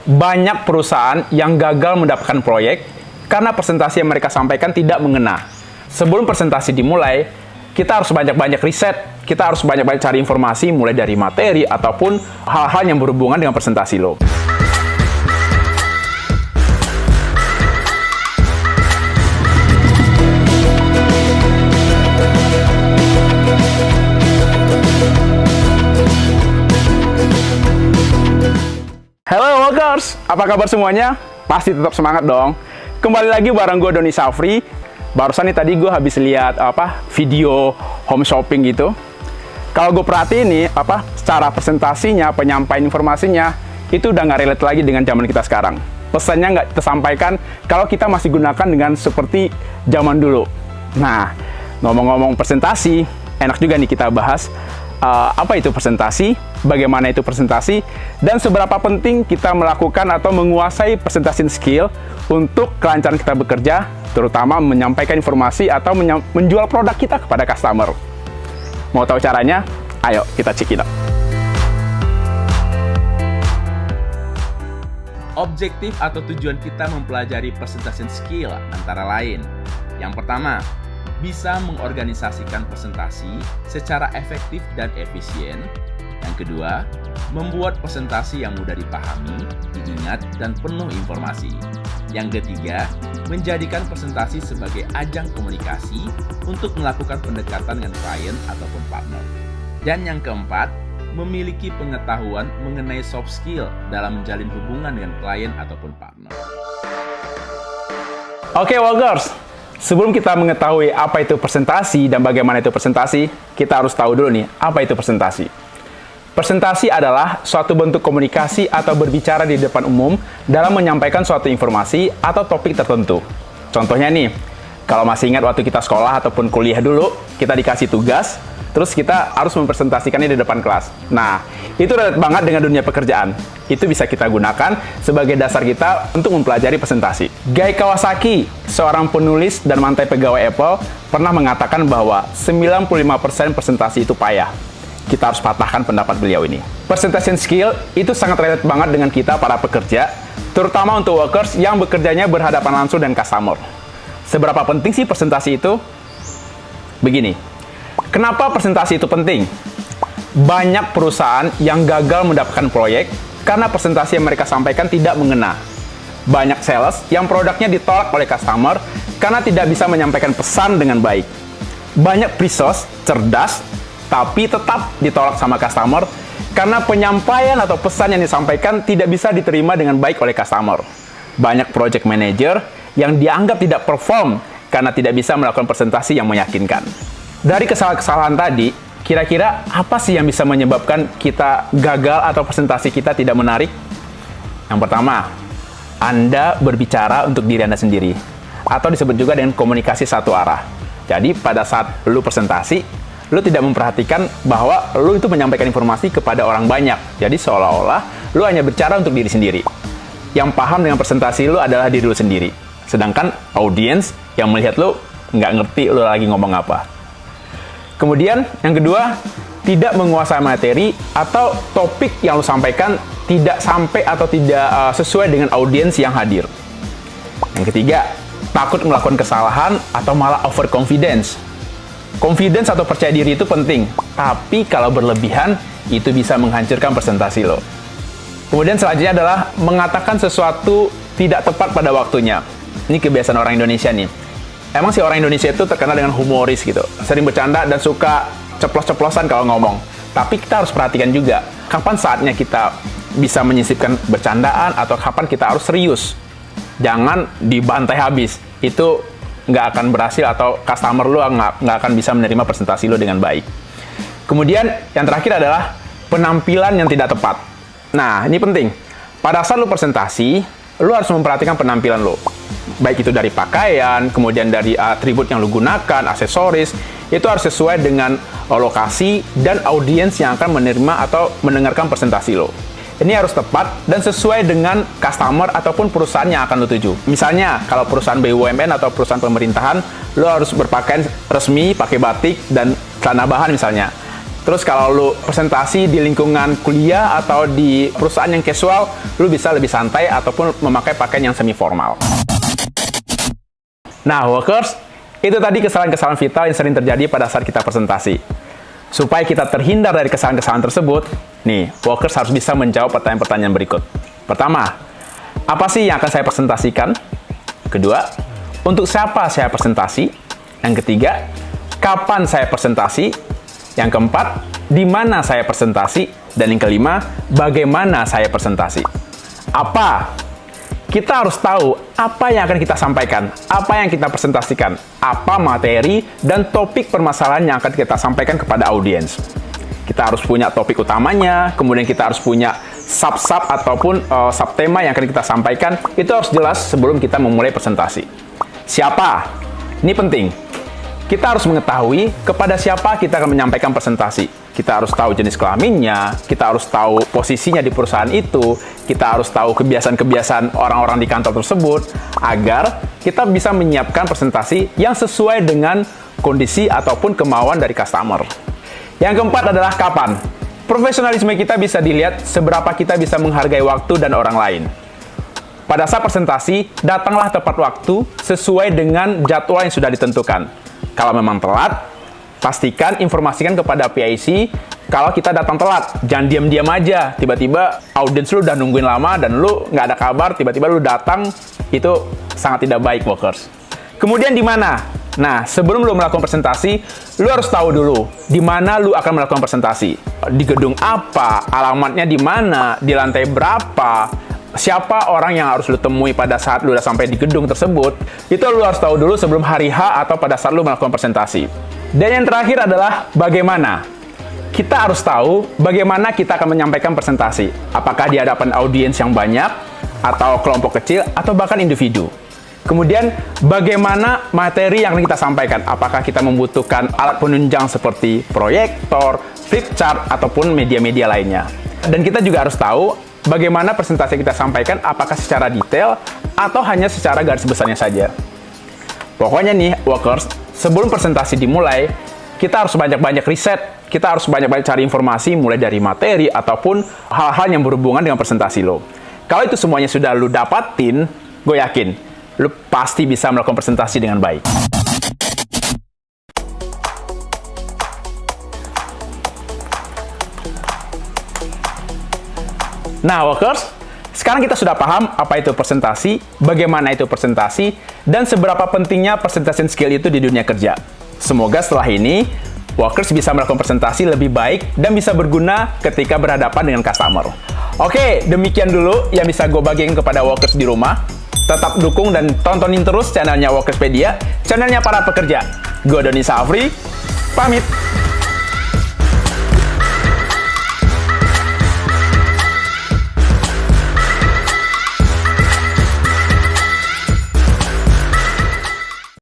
Banyak perusahaan yang gagal mendapatkan proyek karena presentasi yang mereka sampaikan tidak mengena. Sebelum presentasi dimulai, kita harus banyak-banyak riset, kita harus banyak-banyak cari informasi mulai dari materi ataupun hal-hal yang berhubungan dengan presentasi lo. Halo Walkers, apa kabar semuanya? Pasti tetap semangat dong. Kembali lagi bareng gue Doni Safri. Barusan nih tadi gue habis lihat video home shopping gitu. Kalau gue perhatiin nih secara presentasinya, penyampaian informasinya itu udah nggak relate lagi dengan zaman kita sekarang. Pesannya nggak tersampaikan kalau kita masih gunakan dengan seperti zaman dulu. Nah, ngomong-ngomong presentasi, enak juga nih kita bahas apa itu presentasi, bagaimana itu presentasi, dan seberapa penting kita melakukan atau menguasai presentasi skill untuk kelancaran kita bekerja, terutama menyampaikan informasi atau menjual produk kita kepada customer. Mau tahu caranya? Ayo kita check it out. Objektif atau tujuan kita mempelajari presentasi skill antara lain. Yang pertama, bisa mengorganisasikan presentasi secara efektif dan efisien. Yang kedua, membuat presentasi yang mudah dipahami, diingat, dan penuh informasi. Yang ketiga, menjadikan presentasi sebagai ajang komunikasi untuk melakukan pendekatan dengan klien ataupun partner. Dan yang keempat, memiliki pengetahuan mengenai soft skill dalam menjalin hubungan dengan klien ataupun partner. Oke, Walkers. Sebelum kita mengetahui apa itu presentasi dan bagaimana itu presentasi, kita harus tahu dulu nih, apa itu presentasi. Presentasi adalah suatu bentuk komunikasi atau berbicara di depan umum dalam menyampaikan suatu informasi atau topik tertentu. Contohnya nih, kalau masih ingat waktu kita sekolah ataupun kuliah dulu, kita dikasih tugas, terus kita harus mempresentasikannya di depan kelas. Nah, itu relate banget dengan dunia pekerjaan. Itu bisa kita gunakan sebagai dasar kita untuk mempelajari presentasi. Guy Kawasaki, seorang penulis dan mantan pegawai Apple, pernah mengatakan bahwa 95% presentasi itu payah. Kita harus patahkan pendapat beliau ini. Presentation skill itu sangat relate banget dengan kita para pekerja, terutama untuk workers yang bekerjanya berhadapan langsung dengan customer. Seberapa penting sih presentasi itu? Begini, kenapa presentasi itu penting? Banyak perusahaan yang gagal mendapatkan proyek karena presentasi yang mereka sampaikan tidak mengena. Banyak sales yang produknya ditolak oleh customer karena tidak bisa menyampaikan pesan dengan baik. Banyak pre-sales cerdas tapi tetap ditolak sama customer karena penyampaian atau pesan yang disampaikan tidak bisa diterima dengan baik oleh customer. Banyak project manager yang dianggap tidak perform karena tidak bisa melakukan presentasi yang meyakinkan. Dari kesalahan-kesalahan tadi, kira-kira apa sih yang bisa menyebabkan kita gagal atau presentasi kita tidak menarik? Yang pertama, Anda berbicara untuk diri Anda sendiri, atau disebut juga dengan komunikasi satu arah. Jadi, pada saat lu presentasi, lu tidak memperhatikan bahwa lu itu menyampaikan informasi kepada orang banyak. Jadi, seolah-olah lu hanya bicara untuk diri sendiri. Yang paham dengan presentasi lu adalah diri lu sendiri. Sedangkan audiens yang melihat lu nggak ngerti lu lagi ngomong apa. Kemudian, yang kedua, tidak menguasai materi atau topik yang lo sampaikan tidak sampai atau tidak sesuai dengan audiens yang hadir. Yang ketiga, takut melakukan kesalahan atau malah overconfidence. Confidence atau percaya diri itu penting, tapi kalau berlebihan, itu bisa menghancurkan presentasi lo. Kemudian selanjutnya adalah mengatakan sesuatu tidak tepat pada waktunya. Ini kebiasaan orang Indonesia nih. Emang sih orang Indonesia itu terkenal dengan humoris gitu. Sering bercanda dan suka ceplos-ceplosan kalau ngomong. Tapi kita harus perhatikan juga, kapan saatnya kita bisa menyisipkan bercandaan atau kapan kita harus serius. Jangan dibantai habis. Itu nggak akan berhasil atau customer lu nggak akan bisa menerima presentasi lu dengan baik. Kemudian yang terakhir adalah penampilan yang tidak tepat. Nah, ini penting. Pada saat lu presentasi, lu harus memperhatikan penampilan lu. Baik itu dari pakaian, kemudian dari atribut yang lu gunakan, aksesoris, itu harus sesuai dengan lokasi dan audiens yang akan menerima atau mendengarkan presentasi lo. Ini harus tepat dan sesuai dengan customer ataupun perusahaan yang akan lo tuju. Misalnya, kalau perusahaan BUMN atau perusahaan pemerintahan, lo harus berpakaian resmi, pakai batik dan celana bahan misalnya. Terus kalau lu presentasi di lingkungan kuliah atau di perusahaan yang casual, lu bisa lebih santai ataupun memakai pakaian yang semi formal. Nah, workers, itu tadi kesalahan-kesalahan vital yang sering terjadi pada saat kita presentasi. Supaya kita terhindar dari kesalahan-kesalahan tersebut, nih, workers harus bisa menjawab pertanyaan-pertanyaan berikut. Pertama, apa sih yang akan saya presentasikan? Kedua, untuk siapa saya presentasi? Yang ketiga, kapan saya presentasi? Yang keempat, di mana saya presentasi? Dan yang kelima, bagaimana saya presentasi? Apa? Kita harus tahu apa yang akan kita sampaikan, apa yang kita presentasikan, apa materi dan topik permasalahan yang akan kita sampaikan kepada audiens. Kita harus punya topik utamanya, kemudian kita harus punya sub-sub ataupun subtema yang akan kita sampaikan. Itu harus jelas sebelum kita memulai presentasi. Siapa? Ini penting. Kita harus mengetahui kepada siapa kita akan menyampaikan presentasi. Kita harus tahu jenis kelaminnya, kita harus tahu posisinya di perusahaan itu, kita harus tahu kebiasaan-kebiasaan orang-orang di kantor tersebut, agar kita bisa menyiapkan presentasi yang sesuai dengan kondisi ataupun kemauan dari customer. Yang keempat adalah kapan. Profesionalisme kita bisa dilihat seberapa kita bisa menghargai waktu dan orang lain. Pada saat presentasi, datanglah tepat waktu sesuai dengan jadwal yang sudah ditentukan. Kalau memang telat, pastikan informasikan kepada PIC kalau kita datang telat. Jangan diam-diam aja. Tiba-tiba audiens lu udah nungguin lama dan lu nggak ada kabar, tiba-tiba lu datang, itu sangat tidak baik, workers. Kemudian di mana? Nah, sebelum lu melakukan presentasi, lu harus tahu dulu di mana lu akan melakukan presentasi. Di gedung apa, alamatnya di mana, di lantai berapa, siapa orang yang harus lu temui pada saat lu udah sampai di gedung tersebut. Itu lu harus tahu dulu sebelum hari H atau pada saat lu melakukan presentasi. Dan yang terakhir adalah bagaimana. Kita harus tahu bagaimana kita akan menyampaikan presentasi. Apakah di hadapan audiens yang banyak, atau kelompok kecil, atau bahkan individu. Kemudian, bagaimana materi yang kita sampaikan? Apakah kita membutuhkan alat penunjang seperti proyektor, flip chart, ataupun media-media lainnya. Dan kita juga harus tahu bagaimana presentasi yang kita sampaikan, apakah secara detail atau hanya secara garis besarnya saja. Pokoknya nih, workers, sebelum presentasi dimulai, kita harus banyak-banyak riset, kita harus banyak-banyak cari informasi mulai dari materi ataupun hal-hal yang berhubungan dengan presentasi lo. Kalau itu semuanya sudah lo dapatin, gue yakin, lo pasti bisa melakukan presentasi dengan baik. Nah, workers, sekarang kita sudah paham apa itu presentasi, bagaimana itu presentasi, dan seberapa pentingnya presentation skill itu di dunia kerja. Semoga setelah ini, workers bisa melakukan presentasi lebih baik dan bisa berguna ketika berhadapan dengan customer. Oke, demikian dulu yang bisa gue bagikan kepada workers di rumah. Tetap dukung dan tontonin terus channelnya Workerspedia, channelnya para pekerja. Gue Doni Safri, pamit.